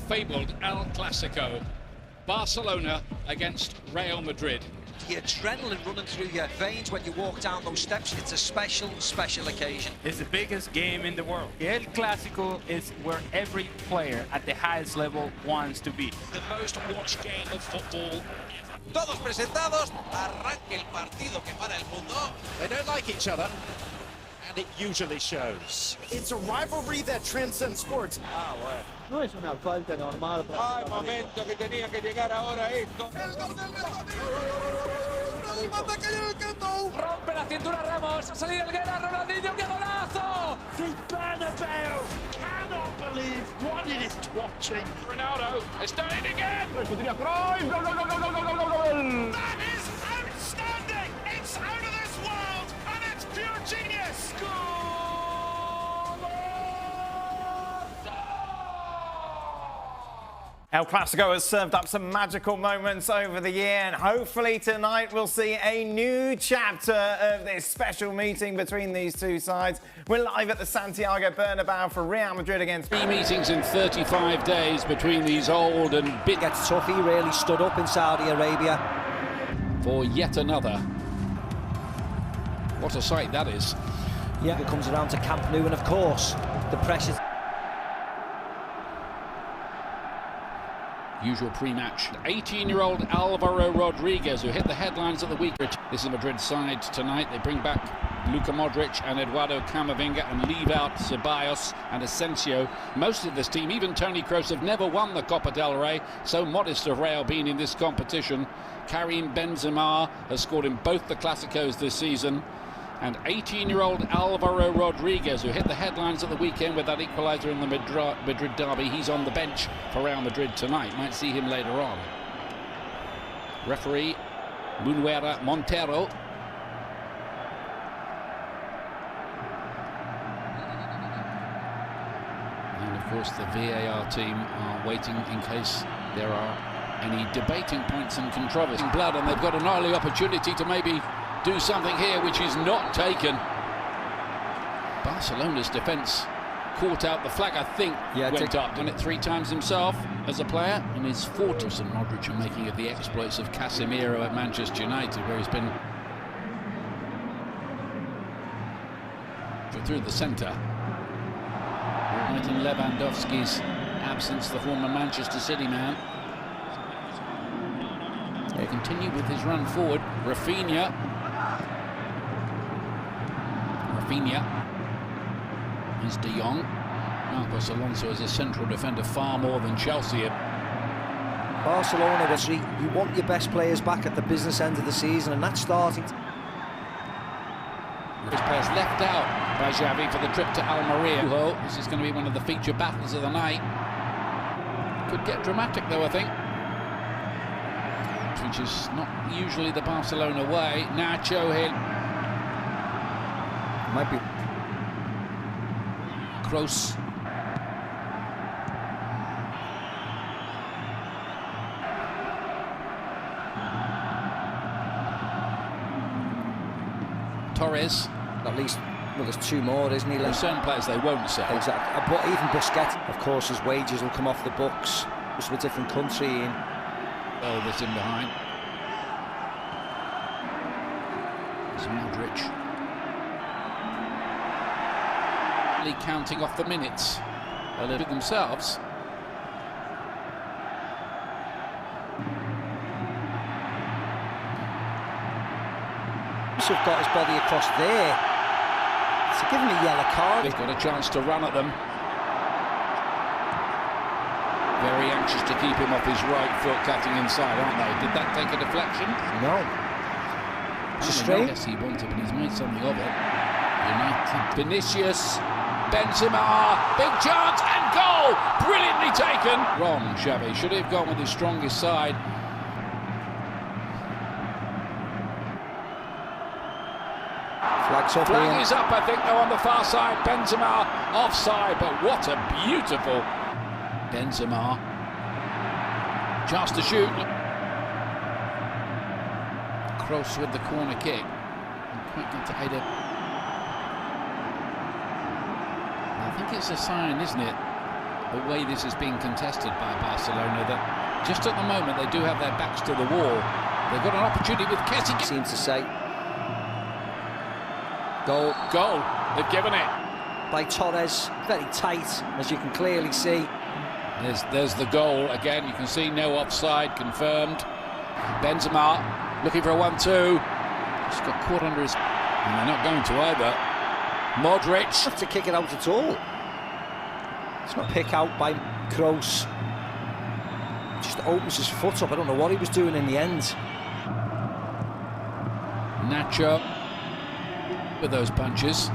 fabled El Clasico. Barcelona against Real Madrid. The adrenaline running through your veins when you walk down those steps. It's a special, special occasion. It's the biggest game in the world. The El Clásico is where every player at the highest level wants to be. The most watched game of football. Todos presentados, arranque el partido que para el mundo. They don't like each other, and it usually shows. It's a rivalry that transcends sports. No es una falta normal. Hay momento que tenía que llegar ahora esto. El gol del Rompe la cintura Ramos, a salir Helguera, Ronaldinho, ¡qué golazo! The Bernabeu cannot believe what it is watching. Ronaldo has done it again. That is outstanding! It's out of this world, and it's pure genius! El Clasico has served up some magical moments over the year, and hopefully tonight we'll see a new chapter of this special meeting between these two sides. We're live at the Santiago Bernabeu for Real Madrid against... 3 meetings in 35 days between these old and big... Gets tough. He really stood up in Saudi Arabia. For yet another. What a sight that is. Yeah, it comes around to Camp Nou, and of course, the pressure's... Usual pre-match. 18-year-old Alvaro Rodriguez, who hit the headlines of the week. This is Madrid's side tonight. They bring back Luka Modric and Eduardo Camavinga and leave out Ceballos and Asensio. Most of this team, even Toni Kroos, have never won the Copa del Rey. So modest of Real being in this competition. Karim Benzema has scored in both the Clásicos this season. And 18-year-old Alvaro Rodriguez, who hit the headlines at the weekend with that equaliser in the Madrid derby. He's on the bench for Real Madrid tonight. Might see him later on. Referee Munuera Montero. And of course the VAR team are waiting in case there are any debating points and controversy. Blood, and they've got an early opportunity to maybe do something here, which is not taken. Barcelona's defence caught out. The flag, I think, went up. Done it 3 times himself as a player. In his 40s, and Modric are making of the exploits of Casemiro at Manchester United, where he's been through the centre. Right in Lewandowski's absence, the former Manchester City man. They continue with his run forward. Rafinha. Is De Jong. Marcos Alonso is a central defender far more than Chelsea. Barcelona, you want your best players back at the business end of the season, and that's starting. This player's left out by Xavi for the trip to Almeria. This is going to be one of the feature battles of the night. Could get dramatic though, I think. Which is not usually the Barcelona way. Nacho here. Might be Kroos. Torres. At least, well, there's 2 more, isn't he? There are certain players they won't sell. Exactly. But even Busquets, of course, his wages will come off the books. Just a different country. Oh, that's in behind. It's Modric. Counting off the minutes a little bit themselves. He's got his body across there. So give him a yellow card. They've got a chance to run at them. Very anxious to keep him off his right foot, cutting inside, aren't they? Did that take a deflection? No. It's a straight. Yes, he wanted, but he's made something of it. United. Vinicius. Benzema, big chance and goal! Brilliantly taken. Wrong, Xavi. Should have gone with his strongest side. Flag is up, I think, though, on the far side. Benzema offside, but what a beautiful Benzema. Chance to shoot. Kroos with the corner kick. Quite good to header. I think it's a sign, isn't it? the way this is being contested by Barcelona, that just at the moment they do have their backs to the wall. They've got an opportunity with Kessie. Seems to say. Goal. They've given it. By Torres, very tight, as you can clearly see. There's the goal again. You can see no offside confirmed. Benzema looking for a 1-2. Just got caught under his. And they're not going to either. Modric. Not to kick it out at all. It's not pick out by Kroos. Just opens his foot up. I don't know what he was doing in the end. Nacho with those punches.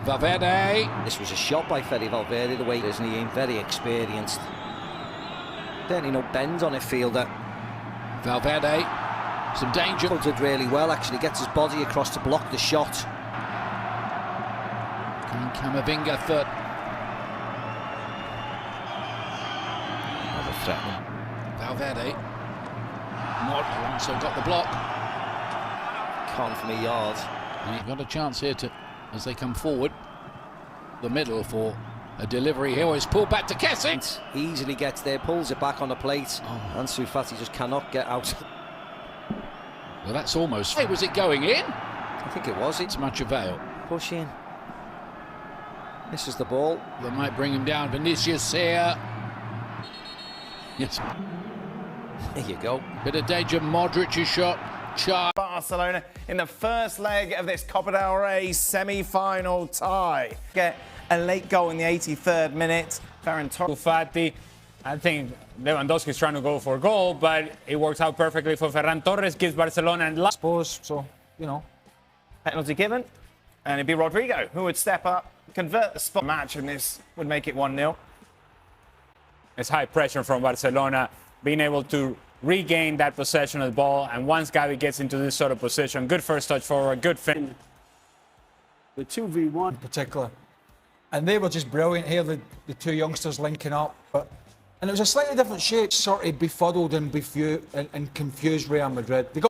Valverde. This was a shot by Fede Valverde, the way he is, and he ain't very experienced. Certainly no bend on it, fielder. Valverde, some danger. Did really well, actually gets his body across to block the shot. Camavinga third. Another threatening. Valverde. Alonso got the block. Can't from a yard. And you've got a chance here to, as they come forward, the middle for a delivery here. It's pulled back to Kessie. Easily gets there, pulls it back on the plate. Ansu Fati just cannot get out. Well, that's almost. Hey, was it going in? I think it was. It's much avail. Push in. Misses the ball. They might bring him down. Vinicius here. Yes. There you go. Bit of danger. Modric's shot. Barcelona in the first leg of this Copa del Rey semi-final tie. Get a late goal in the 83rd minute. Ferran Torres. Fati, I think Lewandowski's trying to go for a goal, but it works out perfectly for Ferran Torres, gives Barcelona and last post, so, you know. Penalty given, and it'd be Rodrigo who would step up, convert the spot match, and this would make it 1-0. It's high pressure from Barcelona, being able to regain that possession of the ball, and once Gavi gets into this sort of position, good first touch forward, good finish. The 2v1 in particular. And they were just brilliant here, the two youngsters linking up. And it was a slightly different shape, sort of befuddled and confused Real Madrid. They got